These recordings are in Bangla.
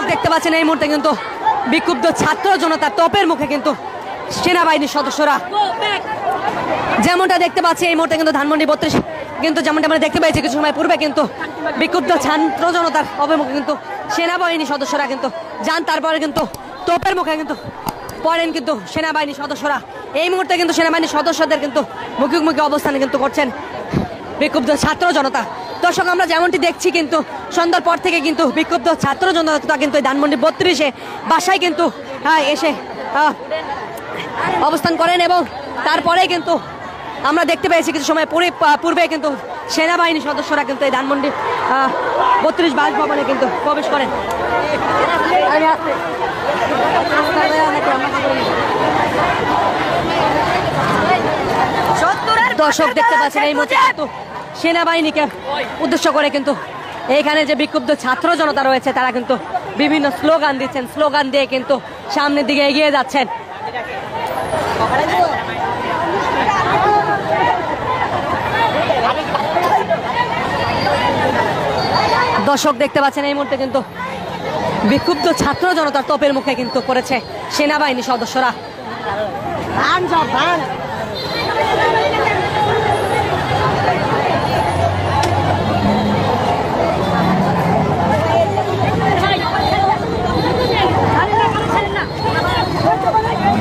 দর্শক দেখতে পাচ্ছেন এই মুহূর্তে কিন্তু বিক্ষুব্ধ ছাত্র জনতা তোপের মুখে কিন্তু সেনাবাহিনীর সদস্যরা, যেমনটা দেখতে পাচ্ছি এই মুহূর্তে কিন্তু ধানমন্ডি 32 কিন্তু যেমনটা আমরা দেখতে পেয়েছি কিছু সময় পূর্বে কিন্তু বিক্ষুব্ধ ছাত্র জনতার অভিমুখে কিন্তু সেনাবাহিনী সদস্যরা কিন্তু যান, তারপরে কিন্তু তোপের মুখে কিন্তু পড়েন কিন্তু সেনাবাহিনী সদস্যরা। এই মুহূর্তে কিন্তু সেনাবাহিনীর সদস্যদের কিন্তু মুখোমুখি অবস্থান কিন্তু করছেন বিক্ষুব্ধ ছাত্র জনতা। দর্শক আমরা যেমনটি দেখছি কিন্তু সন্ধ্যার পর থেকে কিন্তু বিক্ষুব্ধ ছাত্র জনতা কিন্তু ধানমন্ডি 32-এ বাসায় কিন্তু এসে অবস্থান করেন এবং তারপরে কিন্তু আমরা দেখতে পেয়েছি কিছু সময় পূর্বে কিন্তু সেনাবাহিনী সদস্যরা কিন্তু এই ধানমন্ডি 32 বাসভবনে কিন্তু প্রবেশ করেন। দর্শক দেখতে পাচ্ছেন এই মুহূর্তে কিন্তু সেনাবাহিনীকে উদ্দেশ্য করে কিন্তু এইখানে যে বিক্ষুব্ধ ছাত্র জনতা রয়েছে তারা কিন্তু বিভিন্ন স্লোগান দিচ্ছেন, স্লোগান দিয়ে কিন্তু সামনের দিকে এগিয়ে যাচ্ছেন। দর্শক দেখতে পাচ্ছেন এই মুহূর্তে কিন্তু বিক্ষুব্ধ ছাত্র জনতার তোপের মুখে কিন্তু করেছে সেনাবাহিনী সদস্যরা।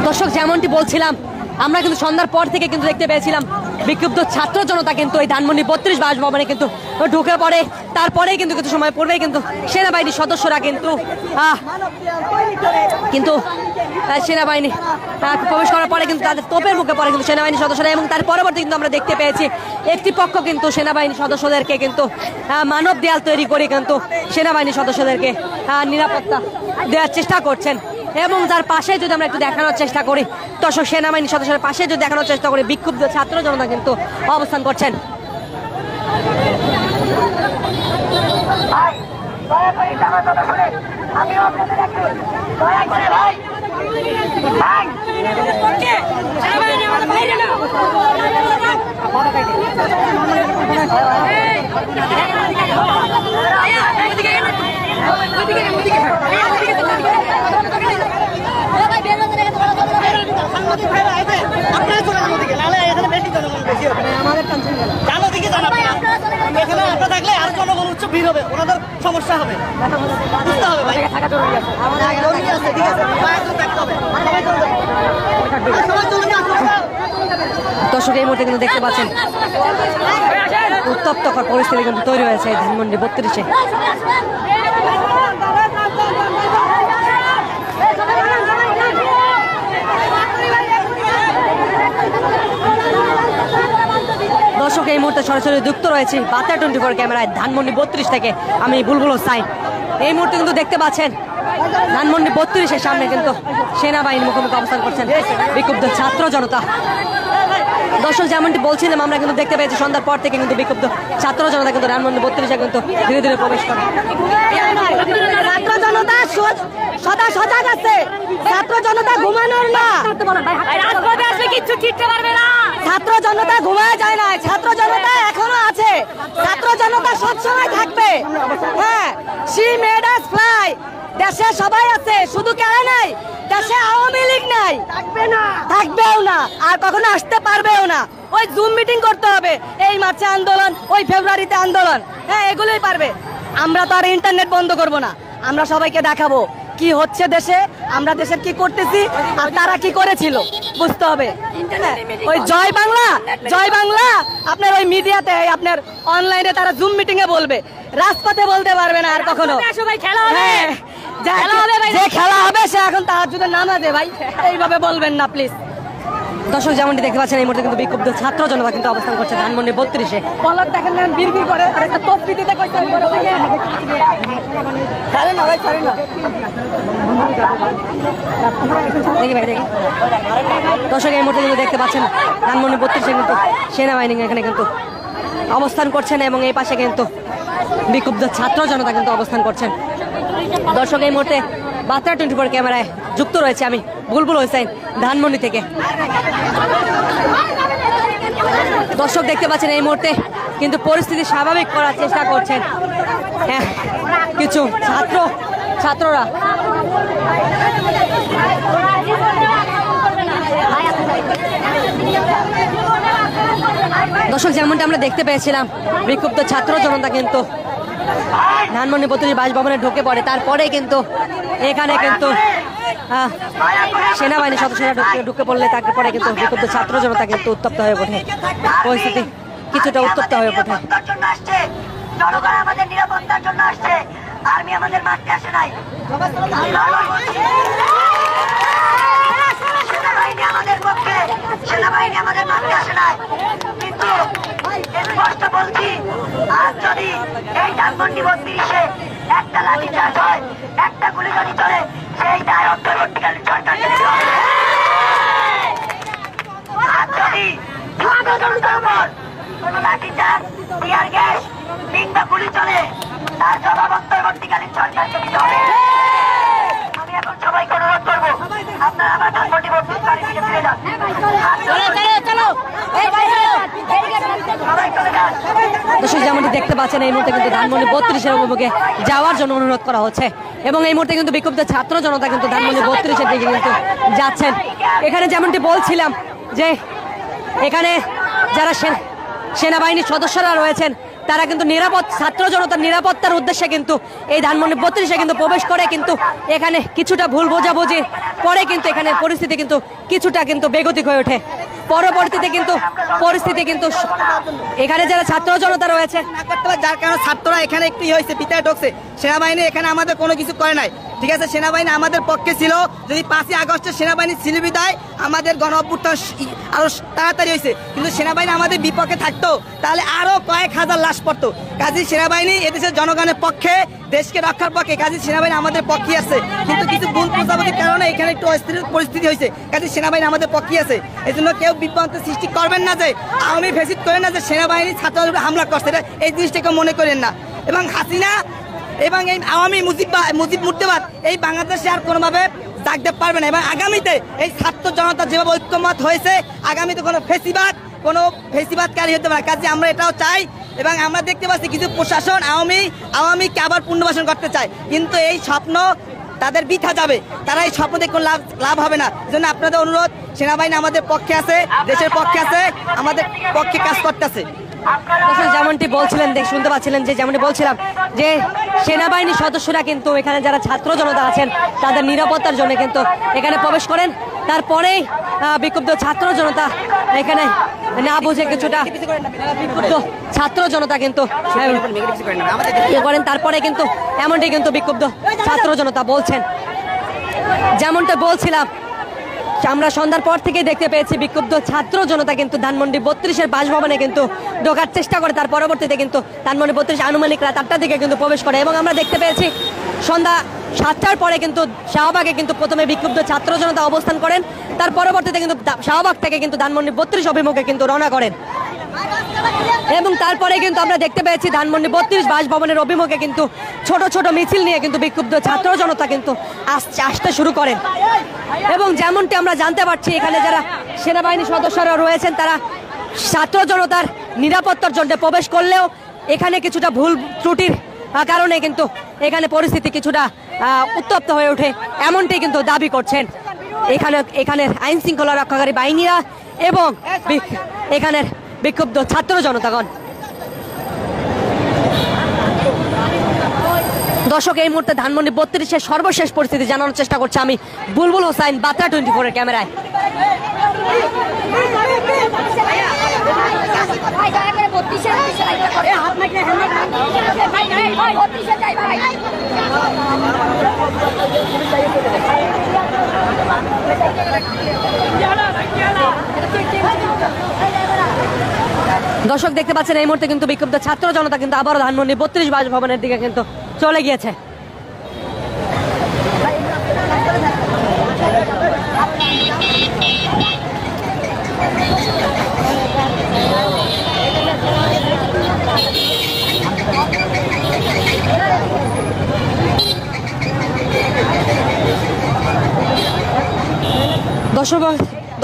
দর্শক যেমনটি বলছিলাম আমরা কিন্তু সন্ধ্যার পর থেকে কিন্তু দেখতে পেয়েছিলাম বিক্ষুব্ধ ছাত্র জনতা কিন্তু এই ধানমন্ডি 32 বাসভবনে কিন্তু ঢুকে পড়ে। তারপরেই কিন্তু কিছু সময় পূর্বেই কিন্তু সেনাবাহিনীর সদস্যরা কিন্তু সেনাবাহিনী প্রবেশ করার পরে কিন্তু তাদের তোপের মুখে পড়ে কিন্তু সেনাবাহিনীর সদস্যরা এবং তার পরবর্তী কিন্তু আমরা দেখতে পেয়েছি একটি পক্ষ কিন্তু সেনাবাহিনী সদস্যদেরকে কিন্তু মানব দেয়াল তৈরি করে কিন্তু সেনাবাহিনী সদস্যদেরকে নিরাপত্তা দেওয়ার চেষ্টা করছেন এবং যার পাশে যদি আমরা একটু দেখানোর চেষ্টা করি দর্শক সেনাবাহিনী সদস্যের পাশে যদি দেখানোর চেষ্টা করি বিক্ষুব্ধ ছাত্র জনতা কিন্তু অবস্থান করছেন। সমস্যা হবে, বুঝতে হবে ভাই, দর্শক এই মুহূর্তে কিন্তু দেখতে পাচ্ছেন উত্তপ্তকর পরিস্থিতি কিন্তু তৈরি হয়েছে ধানমন্ডি 32-এ। দর্শক এই মুহূর্তে সরাসরি যুক্ত রয়েছে বার্তা 24 ক্যামেরায় ধানমন্ডি 32 থেকে আমি বুলবুল হোসাইন। এই মুহূর্তে কিন্তু দেখতে পাচ্ছেন ধানমন্ডি 32-এর সামনে কিন্তু সেনাবাহিনীর মুখোমুখি অবস্থান করছেন বিক্ষুব্ধ ছাত্র জনতা। দর্শক যেমনটি বলছিলাম আমরা কিন্তু দেখতে পেয়েছি সন্ধ্যার পর থেকে কিন্তু বিক্ষুব্ধ ছাত্র জনতা কিন্তু ধানমন্ডি 32-এ কিন্তু ধীরে ধীরে প্রবেশ করে। ছাত্র জনতা সদা সজাগ আছে, ছাত্র জনতা ঘুমানোর না, কিচ্ছু ঠিকতে পারবে না। ছাত্র জনতা ঘুমায় যায় না, ছাত্র জনতা এখনো আছে, ছাত্র জনতা সবসময় থাকবে। হ্যাঁ, she made us fly, দেশে সবাই আছে, শুধু কেন নাই, দেশে আওয়ামী লীগ নাই, থাকবেও না, আর কখনো আসতে পারবেও না। ওই জুম মিটিং করতে হবে, এই মার্চে আন্দোলন, ওই ফেব্রুয়ারিতে আন্দোলন, হ্যাঁ এগুলোই পারবে। আমরা তো আর ইন্টারনেট বন্ধ করব না, আমরা সবাইকে দেখাবো কি হচ্ছে দেশে, আমরা দেশের কি করতেছি আর তারা কি করেছিল, বুঝতে হবে। ওই জয় বাংলা, জয় বাংলা আপনার ওই মিডিয়াতে, আপনার অনলাইনে তারা জুম মিটিং এ বলবে, রাজপথে বলতে পারবে না আর কখনো। হ্যাঁ, যে খেলা হবে সে এখন তাহাজ্জুদের নামাজে, ভাই এইভাবে বলবেন না প্লিজ। দর্শক যেমনটি দেখতে পাচ্ছেন এই মুহূর্তে কিন্তু বিক্ষুব্ধ ছাত্র জনতা কিন্তু অবস্থান করছে ধানমন্ডি 32-এ। কলর দেখেন না বিড়বিড় করে, আর একটা তসবি দিতে কইছে আমি বড় ভাই ছাড়ে না ভাই, ছাড়ে না, দেখি ভাই দেখি। দর্শক এই মুহূর্তে কিন্তু দেখতে পাচ্ছেন ধানমন্ডি 32-এ কিন্তু সেনাবাহিনী এখানে কিন্তু অবস্থান করছেন এবং এই পাশে কিন্তু বিক্ষুব্ধ ছাত্র জনতা কিন্তু অবস্থান করছেন। দর্শক এই মুহূর্তে বার্তা 24 ক্যামেরায় যুক্ত রয়েছে আমি বুলবুল হোসাইন ধানমন্ডি থেকে। দর্শক দেখতে পাচ্ছেন এই মুহূর্তে কিন্তু পরিস্থিতি স্বাভাবিক করার চেষ্টা করছেন কিছু ছাত্র ছাত্ররা। দর্শক, যেমনটা আমরা দেখতে পেয়েছিলাম, বিক্ষুব্ধ ছাত্র জনতা কিন্তু ধানমন্ডি 32 বাসভবনে ঢুকে পড়ে। তারপরে কিন্তু এখানে কিন্তু সেনাবাহিনী সদস্যরা ঢুকে পড়লে তারপরে কিন্তু বিক্ষুব্ধ ছাত্র জনতা কিন্তু উত্তপ্ত হয়ে ওঠে, পরিস্থিতি কিছুটা উত্তপ্ত হয়ে ওঠে। জনগণ আমাদের নিরাপত্তার জন্য আসছে, আর্মি আমাদের মারতে আসে নাই। সেনাবাহিনী আমাদের পক্ষে, সেনাবাহিনী আমাদের মারতে আসে নাই। কিন্তু স্পষ্ট বলছি, আজ যদি এই ধানমন্ডি 32-এ একটা লাঠি চার্জ হয়, একটা গুলি যদি চলে, সেই দায় অন্তর্বর্তীকালীন সরকার নিতে হবে। আজ যদি ছাত্র জনতার উপর কোন লাঠি চার্জ, টিয়ার গ্যাস কিংবা গুলি চলে, তার জবাব অন্তর্বর্তীকালীন সরকারকে দিতে হবে। আমি এখন সবাইকে অনুরোধ করবো, আপনারা আমার ধানমন্ডি 32 বাড়ি থেকে ফিরে যান। সবাই চলে যান। দর্শক, যেমনটি দেখতে পাচ্ছেন, এই মুহূর্তে কিন্তু ধানমন্ডি 32-এর অভিমুখে যাওয়ার জন্য অনুরোধ করা হচ্ছে এবং এই মুহূর্তে কিন্তু বিক্ষুব্ধ ছাত্র জনতা কিন্তু ধানমন্ডি 32-এর দিকে কিন্তু যাচ্ছেন। এখানে যেমনটি বলছিলাম যে এখানে যারা সেনাবাহিনীর সদস্যরা রয়েছেন, তারা কিন্তু ছাত্র জনতার নিরাপত্তার উদ্দেশ্যে কিন্তু এই ধানমন্ডি 32-এ কিন্তু প্রবেশ করে, কিন্তু এখানে কিছুটা ভুল বোঝাবুঝি পরে কিন্তু এখানে পরিস্থিতি কিন্তু কিছুটা কিন্তু বেগতিক হয়ে ওঠে। পরবর্তীতে কিন্তু পরিস্থিতি কিন্তু এখানে যারা ছাত্র জনতা রয়েছে, যার কারণে ছাত্ররা এখানে একটু হয়েছে, ভিতরে ঢুকছে। সেনাবাহিনী এখানে আমাদের কোনো কিছু করে নাই, ঠিক আছে। সেনাবাহিনী আমাদের পক্ষে ছিল। যদি 5ই আগস্টে সেনাবাহিনী ছিল বিদায় আমাদের গণ অভ্যুত্থান আরো তাড়াতাড়ি হয়েছে, কিন্তু সেনাবাহিনী আমাদের বিপক্ষে থাকতো তাহলে আরো কয়েক হাজার লাশ পড়তো। কাজী সেনাবাহিনী এদেশের জনগণের পক্ষে, দেশকে রক্ষার পক্ষে, কাজী সেনাবাহিনী আমাদের পক্ষে আছে। কিন্তু কিছু ভুল বোঝাবুঝির কারণে এখানে একটু অস্থির পরিস্থিতি হয়েছে। কাজী সেনাবাহিনী আমাদের পক্ষে আছে, এই জন্য কেউ বিভ্রান্তি সৃষ্টি করবেন না যে আওয়ামী ফেসিদ করেন না যে সেনাবাহিনী ছাত্রদের উপরে হামলা করছে, এই জিনিসটাকে মনে করেন না। এবং হাসিনা এবং এই আওয়ামী মুজিব মুর্দাবাদ এই বাংলাদেশে আর কোনোভাবে জাগতে পারবে না। এবং আগামীতে এই ছাত্র জনতা যেভাবে ঐক্যমত হয়েছে, আগামীতে কোনো ফেসিবাদকারী হতে পারে। কাজে আমরা এটাও চাই এবং আমরা দেখতে পাচ্ছি কিছু প্রশাসন আওয়ামীকে আবার পুনর্বাসন করতে চায়, কিন্তু এই স্বপ্ন তাদের বৃথা যাবে। তারা এই স্বপ্ন দেখে লাভ হবে না। জন্য আপনাদের অনুরোধ, সেনাবাহিনী আমাদের পক্ষে আছে, দেশের পক্ষে আছে, আমাদের পক্ষে কাজ করতেছে। যেমনটি বলছিলেন, শুনতে পাচ্ছিলেন যে যেমনটি বলছিলাম যে সেনাবাহিনীর সদস্যরা কিন্তু এখানে যারা ছাত্র জনতা আছেন তাদের নিরাপত্তার জন্য কিন্তু এখানে প্রবেশ করেন। তারপরে বিক্ষুব্ধ ছাত্র জনতা এখানে না বুঝে কিছুটা বিক্ষুব্ধ ছাত্র জনতা কিন্তু করেন। তারপরে কিন্তু এমনটি কিন্তু বিক্ষুব্ধ ছাত্র জনতা বলছেন। যেমনটা বলছিলাম, আমরা সন্ধ্যার পর থেকে দেখতে পেয়েছি বিক্ষুব্ধ ছাত্র জনতা কিন্তু ধানমন্ডি 32-এর বাসভবনে কিন্তু ঢোকার চেষ্টা করে। তার পরবর্তীতে কিন্তু ধানমন্ডি 32 আনুমানিক রাত 8টার দিকে কিন্তু প্রবেশ করে এবং আমরা দেখতে পেয়েছি সন্ধ্যা 7টার পরে কিন্তু শাহবাগে কিন্তু প্রথমে বিক্ষুব্ধ ছাত্র জনতা অবস্থান করেন। তার পরবর্তীতে কিন্তু শাহবাগ থেকে কিন্তু ধানমন্ডি 32 অভিমুখে কিন্তু রওনা করেন এবং তারপরে কিন্তু আমরা দেখতে পেয়েছি ধানমন্ডি 32 বাসভবনের অভিমুখে কিন্তু ছোট ছোট মিছিল নিয়ে কিন্তু বিক্ষুব্ধ ছাত্র জনতা কিন্তু আসতে শুরু করেন। এবং যেমনটি আমরা জানতে পারছি, এখানে যারা সেনাবাহিনী সদস্যরা রয়েছেন তারা ছাত্র জনতার নিরাপত্তার জন্য প্রবেশ করলেও এখানে কিছুটা ভুল ত্রুটির কারণে কিন্তু এখানে পরিস্থিতি কিছুটা উত্তপ্ত হয়ে ওঠে, এমনটি কিন্তু দাবি করছেন এখানের আইন শৃঙ্খলা রক্ষাকারী বাহিনীরা এবং এখানের বিক্ষুব্ধ ছাত্র জনতাগণ। দর্শক, এই মুহূর্তে ধানমন্ডি 32-এর সর্বশেষ পরিস্থিতি জানানোর চেষ্টা করছে আমি, বুলবুল হোসাইন, বার্তা 24-এর ক্যামেরায়। দর্শক, দেখতে পাচ্ছেন এই মুহূর্তে কিন্তু বিক্ষুব্ধ ছাত্র জনতা কিন্তু আবারও ধানমন্ডি 32 বাসভবনের দিকে কিন্তু চলে গিয়েছে।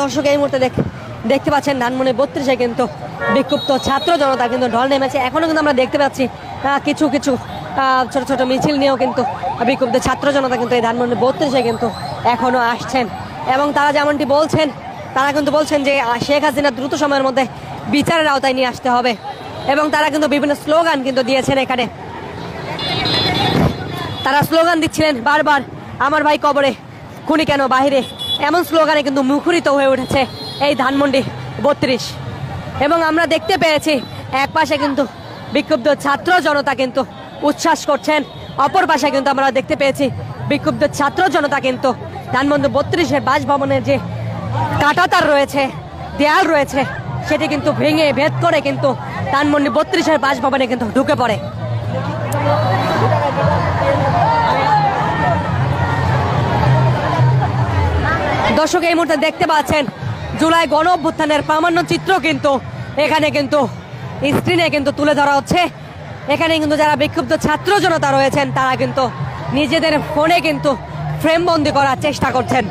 দর্শক এই মুহূর্তে দেখতে পাচ্ছেন ধানমন্ডি 32-এ কিন্তু বিক্ষুব্ধ ছাত্র জনতা কিন্তু ঢল নেমেছে। এখনো কিন্তু আমরা দেখতে পাচ্ছি কিছু ছোট ছোট মিছিল নিয়েও কিন্তু বিক্ষুব্ধ ছাত্র জনতা কিন্তু এই ধানমন্ডি 32-এ কিন্তু এখনো আসছেন এবং তারা যেমনটি বলছেন, তারা কিন্তু বলছেন যে শেখ হাসিনা দ্রুত সময়ের মধ্যে বিচারের আওতায় নিয়ে আসতে হবে এবং তারা কিন্তু বিভিন্ন স্লোগান কিন্তু দিয়েছেন এখানে। তারা স্লোগান দিচ্ছিলেন বারবার, আমার ভাই কবরে, খুনি কেন বাহিরে, এমন স্লোগানে কিন্তু মুখরিত হয়ে উঠেছে এই ধানমন্ডি 32। এবং আমরা দেখতে পেয়েছি এক পাশে কিন্তু বিক্ষুব্ধ ছাত্র জনতা কিন্তু উচ্ছ্বাস করছেন, অপর পাশে কিন্তু আমরা দেখতে পেয়েছি বিক্ষুব্ধ ছাত্র জনতা কিন্তু ধানমন্ডি 32-এর বাসভবনের যে কাঁটাতার রয়েছে, দেয়াল রয়েছে, সেটি কিন্তু ভেঙে ভেদ করে কিন্তু ধানমন্ডি 32-এর বাসভবনে কিন্তু ঢুকে পড়ে। দর্শক এই মুহূর্তে দেখতে পাচ্ছেন জুলাই গণ অভ্যুত্থানের প্রামাণ্য চিত্র কিন্তু এখানে কিন্তু স্ক্রিনে কিন্তু তুলে ধরা হচ্ছে। এখানে কিন্তু যারা বিক্ষুব্ধ ছাত্র জনতা রয়েছেন তারা কিন্তু নিজেদের ফোনে কিন্তু ফ্রেমবন্দি করার চেষ্টা করছেন।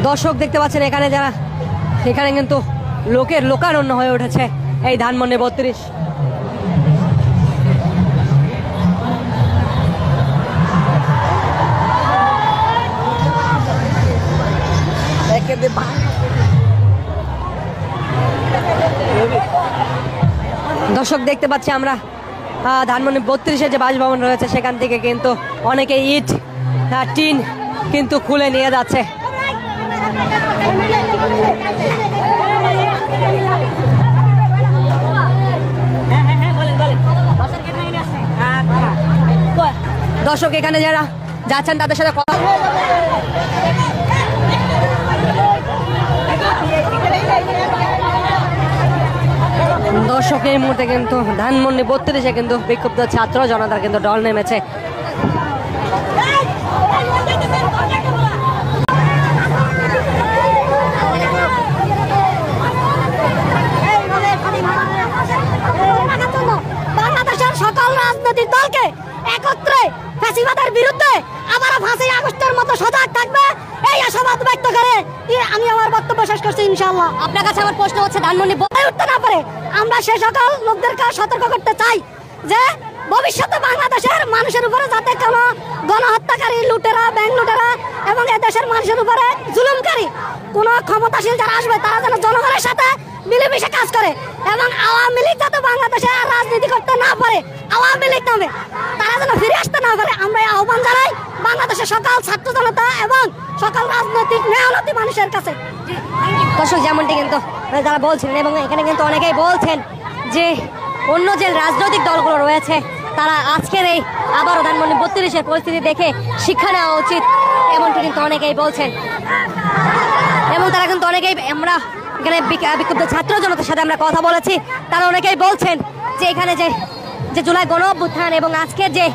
দর্শক দেখতে পাচ্ছেন এখানে যারা, এখানে কিন্তু লোকের লোকারণ্য হয়ে উঠেছে এই ধানমন্ডি 32। দর্শক দেখতে পাচ্ছি আমরা ধানমন্ডি 32-এর যে বাসভবন রয়েছে সেখান থেকে কিন্তু অনেকে ইট টিন কিন্তু খুলে নিয়ে যাচ্ছে। দর্শক এখানে যারা যাচ্ছেন তাদের সাথে কথা, দর্শক এই মুহূর্তে কিন্তু ধানমন্ডি 32-এ কিন্তু বিক্ষুব্ধ ছাত্র জনতার কিন্তু দল নেমেছে। বাংলাদেশের সকল রাজনৈতিক দলকে একত্রে ফ্যাসিবাদের বিরুদ্ধে আবারও 5ই আগস্টের মতো সজাগ থাকবে এই আশাবাদ ব্যক্ত করে আমি আমার বক্তব্য শেষ করছি ইনশাআল্লাহ। আপনার কাছে আমার প্রশ্ন হচ্ছে, ধানমন্ডি উঠতে না পারে আমরা সে সকল লোকদেরকে সতর্ক করতে চাই যে ভবিষ্যতে বাংলাদেশের মানুষের উপরে যাতে কোনো গণহত্যাকারী, লুটেরা, ব্যাংক লুটেরা এবং এদেশের মানুষের উপরে জুলুমকারী কোন ক্ষমতাশীল যারা আসবে তারা যেন জনগণের সাথে মিলেমিশে কাজ করে এবং আওয়ামী লীগ যাতে বাংলাদেশে আর রাজনীতি করতে না পারে, আওয়ামী লীগ নামে তারা যেন ফিরে আসতে না পারে, আমরা এই আহ্বান জানাই বাংলাদেশের সকল ছাত্র জনতা এবং সকল রাজনৈতিক মেহনতি মানুষের কাছে। দর্শক যেমনটি কিন্তু যারা বলছিলেন এবং এখানে কিন্তু অনেকেই বলছেন যে অন্য যে রাজনৈতিক দলগুলো রয়েছে তারা আজকের এই আবারও ধানমন্ডি 32-এর পরিস্থিতি দেখে শিক্ষা নেওয়া উচিত, এমনটি কিন্তু অনেকেই বলছেন। এবং তারা কিন্তু অনেকেই, আমরা এখানে বিক্ষুব্ধ ছাত্র জনতার সাথে আমরা কথা বলেছি, তারা অনেকেই বলছেন যে এখানে যে জুলাই গণ অভ্যুত্থান এবং আজকের যে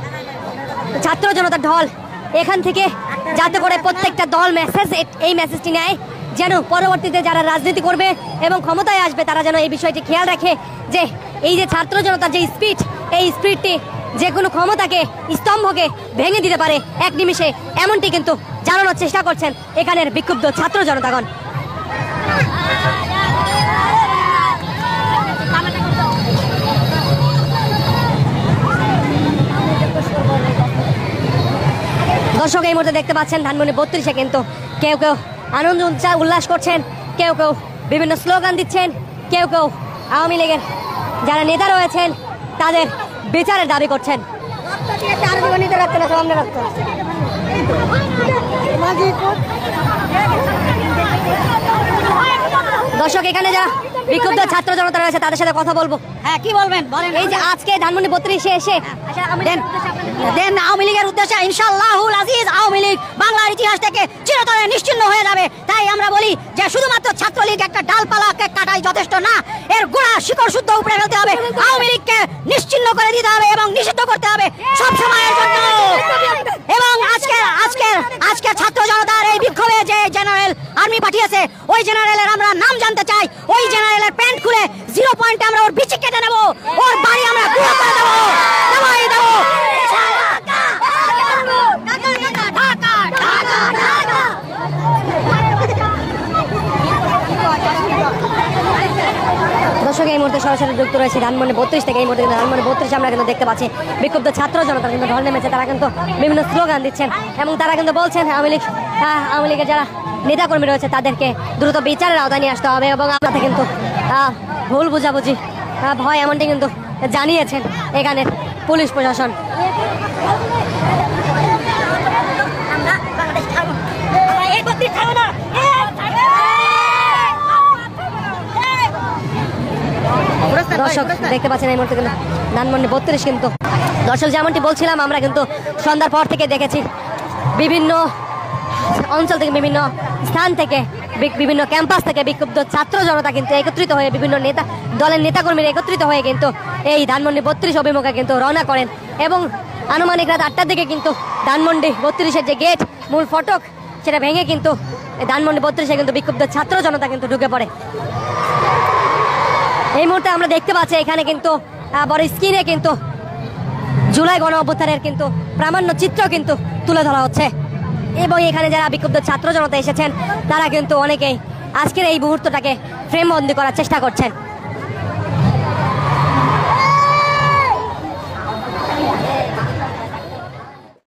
ছাত্র জনতার ঢল, এখান থেকে যাতে করে প্রত্যেকটা দল এই মেসেজটি নেয় যেন পরবর্তীতে যারা রাজনীতি করবে এবং ক্ষমতায় আসবে তারা যেন এই বিষয়টি খেয়াল রাখে যে এই যে ছাত্র জনতার যে স্পিড, এই স্পিডটি যে কোনো ক্ষমতাকে, স্তম্ভকে ভেঙে দিতে পারে এক নিমিষে, এমনটি কিন্তু জানানোর চেষ্টা করছেন এখানের বিক্ষুব্ধ ছাত্র জনতাগণ। দর্শক এই মুহূর্তে দেখতে পাচ্ছেন ধানমন্ডি 32-এ কিন্তু কেউ কেউ আনন্দ উল্লাস করছেন, কেউ কেউ বিভিন্ন স্লোগান দিচ্ছেন, কেউ কেউ আওয়ামী লীগের যারা নেতা রয়েছেন তাদের বিচারের দাবি করছেন। দর্শক এখানে যারা বিক্ষুব্ধ ছাত্র জনতা রয়েছে তাদের সাথে কথা বলবো। হ্যাঁ, কি বলবেন বলেন। এই যে আজকে ধানমন্ডি 32-এ এসে দেন আওয়ামী লীগের উদ্দেশ্যে ইনশাআল্লাহুল আজিজ আওয়ামী লীগ বাংলার ইতিহাস থেকে চিরতরে নিশ্চিহ্ন হয়ে যাবে। তাই আমরা বলি যে শুধুমাত্র ছাত্রলীগ একটা ডালপালাকে কাটাই যথেষ্ট না, এর গোড়া শিকড় শুদ্ধ উপড়ে ফেলতে হবে, আওয়ামী লীগকে নিশ্চিহ্ন করে দিতে হবে এবং নিষিদ্ধ করতে হবে সব সময়ের জন্য। এবং আজকে ছাত্র জনতার এই বিক্ষোভে যে জেনারেল আর্মি পাঠিয়েছে ওই জেনারেলের আমরা নাম জানতে চাই। ওই জেনারেলের প্যান্ট খুলে 0 পয়েন্টে আমরা ওর বিচি কেটে নেবো, ওর বাড়ি আমরা গুঁড়ো করে দেবো। সরাসরি যুক্ত রয়েছে ধানমন্ডি 32 থেকে। এই মুহূর্তে কিন্তু ধানমন্ডি 32 আমরা কিন্তু দেখতে পাচ্ছি বিক্ষুব্ধ ছাত্র জনতা কিন্তু ঢল নেমেছে। তারা কিন্তু বিভিন্ন স্লোগান দিচ্ছেন এবং তারা কিন্তু বলছেন আওয়ামী লীগের যারা নেতাকর্মী রয়েছে তাদেরকে দ্রুত বিচারের আওতায় নিয়ে আসতে হবে এবং আপনাদের কিন্তু ভুল বুঝাবুঝি ভয় এমনটি কিন্তু জানিয়েছেন এখানে পুলিশ প্রশাসন। দর্শক দেখতে পাচ্ছেন এই মুহূর্তে কিন্তু ধানমন্ডি 32 কিন্তু দর্শক যেমনটি বলছিলাম আমরা কিন্তু সন্ধ্যার পর থেকে দেখেছি বিভিন্ন অঞ্চল থেকে বিভিন্ন স্থান থেকে বিভিন্ন ক্যাম্পাস থেকে বিক্ষুব্ধ ছাত্র জনতা কিন্তু একত্রিত হয়ে বিভিন্ন দলের নেতাকর্মীরা একত্রিত হয়ে কিন্তু এই ধানমন্ডি 32 অভিমুখে কিন্তু রওনা করেন এবং আনুমানিক রাত 8টার দিকে কিন্তু ধানমন্ডি 32-এর যে গেট মূল ফটক সেটা ভেঙে কিন্তু ধানমন্ডি 32-এ কিন্তু বিক্ষুব্ধ ছাত্র জনতা কিন্তু ঢুকে পড়ে। এই মুহূর্তে আমরা দেখতে পাচ্ছি এখানে কিন্তু বড় স্ক্রিনে কিন্তু জুলাই গণ অভ্যুত্থানের কিন্তু প্রামাণ্য চিত্র কিন্তু তুলে ধরা হচ্ছে এবং এখানে যারা বিক্ষুব্ধ ছাত্র জনতা এসেছেন তারা কিন্তু অনেকেই আজকের এই মুহূর্তটাকে ফ্রেমবন্দি করার চেষ্টা করছেন।